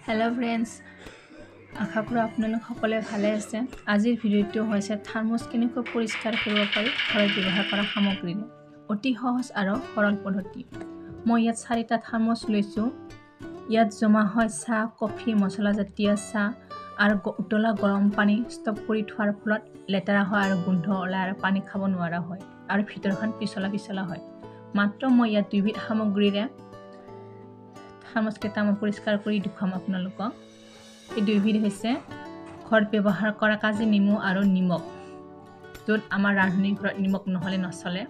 Hello friends आशा करो आपलोक सकले भाले आछे। आजिर भिडिओটো होइसे थार्मस केनेকৈ परिष्कार কৰিব পাৰি ঘৰত ব্যৱহাৰ কৰা সামগ্ৰীৰে অতি সহজ আৰু সৰল পদ্ধতি। মই ইয়াত 4টা থাৰ্মস লৈছো। ইয়াত জমা হয় চাহ, কফি, মছলা জাতীয় চাহ আৰু উতলা গৰম পানী ষ্টক কৰি থোৱাৰ ফলত লেতেৰা হয় আৰু গোন্ধ ওলাই আৰু পানী খাব নোৱাৰা হয় আৰু ভিতৰখন পিছলা হয়। মাত্ৰ মই ইয়াত দুবিধ সামগ্ৰীৰে থাৰ্মস কেইটা মই পৰিষ্কাৰ কৰি দেখুৱাম আপোনালোকক। এই দুবিধ হৈছে ঘৰত ব্যৱহাৰ কৰা কাজি নেমু আৰু নিমখ, য'ত আমাৰ ৰান্ধনী ঘৰত নিমখ নহলে নচলে।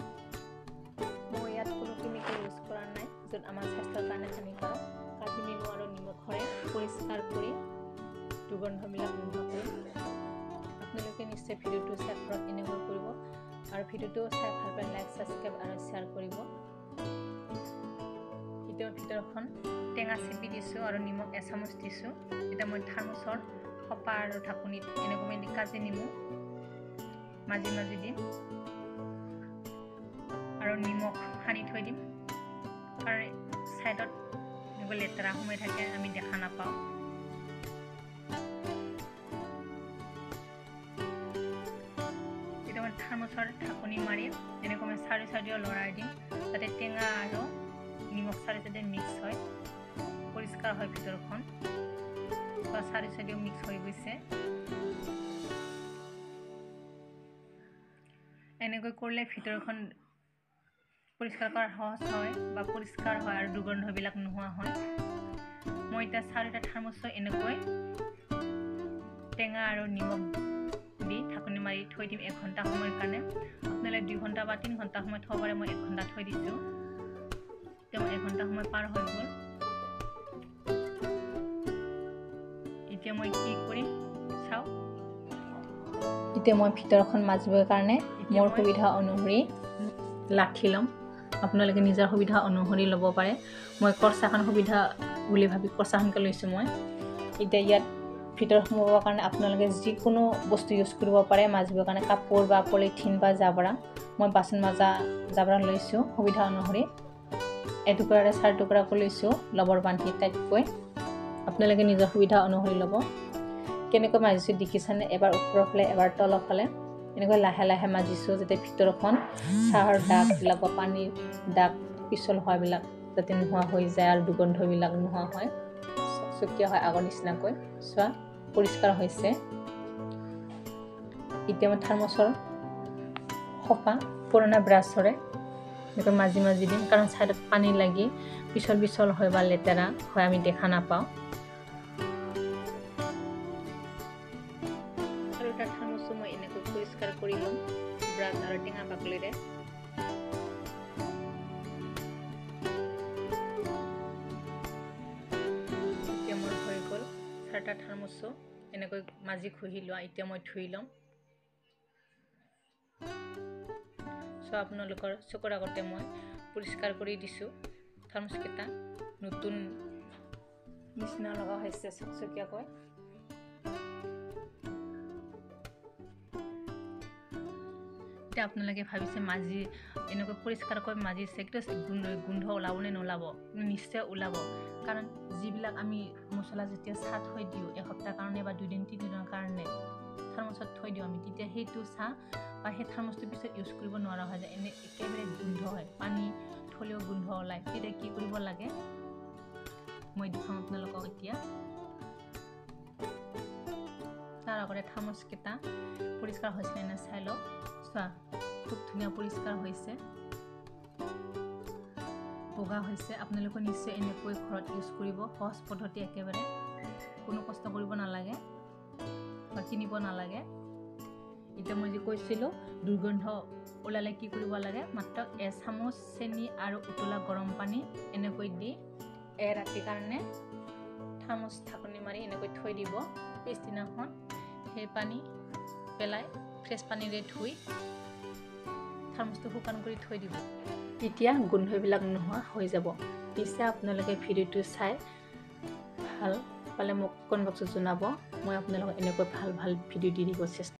মই ইয়াত কোনো কেমিকেল ইউজ কৰা নাই, য'ত আমাৰ স্বাস্থ্যৰ কাৰণে হানিকাৰক। কাজি নেমু আৰু নিমখৰে পৰিষ্কাৰ কৰি দুৰ্গন্ধবিলাক নোহোৱা কৰি আপোনালোকে নিশ্চয় ভিডিঅ'টো চাই ঘৰত এনেকৈ কৰিব আৰু ভিডিঅ'টো চাই ভাল পালে লাইক, সাবস্ক্ৰাইব আৰু শ্বেয়াৰ কৰিব। এতিয়া ভিতৰখন টেঙা চেপি দিছোঁ আৰু নিমখ এচামুচ দিছোঁ। এতিয়া মই থাৰ্মসৰ খপা আৰু ঢাকনিত এনেকৈ কাজি নেমু মাজি দিম আৰু নিমখ সানি থৈ দিম, কাৰণ ছাইডত এনেকৈ লেতেৰা সোমাই থাকে আমি দেখা নাপাওঁ। এতিয়া মই থাৰ্মসৰ ঢাকনি মাৰি এনেকৈ মই চাৰিও লৰাই দিম, যাতে টেঙা আৰু নিমখ চাৰিও মিক্স হয়, পৰিষ্কাৰ হয় ভিতৰখন। চাৰিও মিক্স হৈ গৈছে। এনেকৈ কৰিলে ভিতৰখন পৰিষ্কাৰ কৰা সহজ হয় বা পৰিষ্কাৰ হয় আৰু দুৰ্গন্ধবিলাক নোহোৱা হয়। মই এতিয়া 4টা থাৰ্মস এনেকৈ টেঙা আৰু নিমখ দি ঢাকনি মাৰি থৈ দিম 1 ঘণ্টা সময়ৰ কাৰণে। আপোনালোকে 2 ঘণ্টা বা 3 ঘণ্টা সময় থব পাৰে। মই 1 ঘণ্টা থৈ দিছোঁ। এতিয়া 1 ঘণ্টা সময় পাৰ হৈ গ'ল। এতিয়া মই কি কৰিম চাও। এতিয়া মই ভিতৰখন মাজিবৰ কাৰণে মোৰ সুবিধা অনুসৰি লাঠি ল'ম। আপোনালোকে নিজৰ সুবিধা অনুসৰি ল'ব পাৰে। মই কৰচাখন সুবিধা বুলি ভাবি কৰচাখনকে লৈছোঁ মই। এতিয়া ইয়াত ভিতৰত সোমাবৰ কাৰণে আপোনালোকে যিকোনো বস্তু ইউজ কৰিব পাৰে মাজিবৰ কাৰণে, কাপোৰ বা পলিথিন বা জাবৰা। মই বাচন মাজা জাবৰা লৈছোঁ সুবিধা অনুসৰি। এটুকুৰাৰে 4 টুকুৰাকৈ লৈছোঁ লবৰ বান্ধি টাইপকৈ। আপোনালোকে নিজৰ সুবিধা অনুসৰি ল'ব। কেনেকৈ মাজিছোঁ দেখিছেনে? এবাৰ ওপৰৰ ফালে এবাৰ তলৰ ফালে এনেকৈ লাহে মাজিছোঁ, যাতে ভিতৰখন চাহৰ দাগবিলাক বা পানীৰ দাগ পিছল হোৱাবিলাক যাতে নোহোৱা হৈ যায় আৰু দুৰ্গন্ধবিলাক নোহোৱা হয়, চকচকীয়া হয় আগৰ নিচিনাকৈ। চোৱা পৰিষ্কাৰ হৈছে। এতিয়া মই থাৰ্মসৰ খপা পুৰণা ব্ৰাছৰে এনেকৈ মাজি দিম, কাৰণ ছাইডত পানী লাগি পিছল হয় বা লেতেৰা হয় আমি দেখা নাপাওঁ। আৰু এটা থাৰ্মস মই এনেকৈ পৰিষ্কাৰ কৰি ল'ম ব্ৰাছ আৰু টেঙা বাকলিৰে। এতিয়া মোৰ হৈ গ'ল 4টা থাৰ্মস এনেকৈ মাজি ঘঁহি লোৱা। এতিয়া মই ধুই ল'ম। আপোনালোকৰ চকুৰ আগতে মই পৰিষ্কাৰ কৰি দিছোঁ। থাৰ্মসকেইটা নতুন নিচিনা লগা হৈছে চকচকীয়াকৈ। এতিয়া আপোনালোকে ভাবিছে মাজি এনেকৈ পৰিষ্কাৰকৈ মাজিছে, কিন্তু গোন্ধ ওলাব নে নোলাব? নিশ্চয় ওলাব, কাৰণ যিবিলাক আমি মছলা যেতিয়া চাহ থৈ দিওঁ এসপ্তাহ কাৰণে বা 2 দিন 3 দিনৰ কাৰণে থাৰ্মসত থৈ দিওঁ আমি, তেতিয়া সেইটো চাহ বা সেই থাৰ্মসটো পিছত ইউজ কৰিব নোৱাৰা হয় যায়। এনে একেবাৰে গোন্ধ হয়, পানী থলেও গোন্ধ ওলায়। তেতিয়া কি কৰিব লাগে মই দেখাম আপোনালোকক এতিয়া। তাৰ আগতে থাৰ্মসকেইটা পৰিষ্কাৰ হৈছে নে চাই লওক। চোৱা খুব ধুনীয়া পৰিষ্কাৰ হৈছে, বগা হৈছে। আপোনালোকে নিশ্চয় এনেকৈ ঘৰত ইউজ কৰিব। সহজ পদ্ধতি, একেবাৰে কোনো কষ্ট কৰিব নালাগে বা কিনিব নালাগে। এতিয়া মই যে কৈছিলোঁ দুৰ্গন্ধ ওলালে কি কৰিব লাগে, মাত্ৰ 1 চামুচ চেনি আৰু উতলা গৰম পানী এনেকৈ দি ৰাতিৰ কাৰণে থাৰ্মস ঢাকনি মাৰি এনেকৈ থৈ দিব। পিছদিনাখন সেই পানী পেলাই ফ্ৰেছ পানীৰে ধুই থাৰ্মসটো শুকান কৰি থৈ দিব। তেতিয়া গোন্ধবিলাক নোহোৱা হৈ যাব। পিছে আপোনালোকে ভিডিঅ'টো চাই ভাল পালে মোক কমেণ্ট বক্সত জনাব। মই আপোনালোকক এনেকৈ ভাল ভিডিঅ' দি দিব চেষ্টা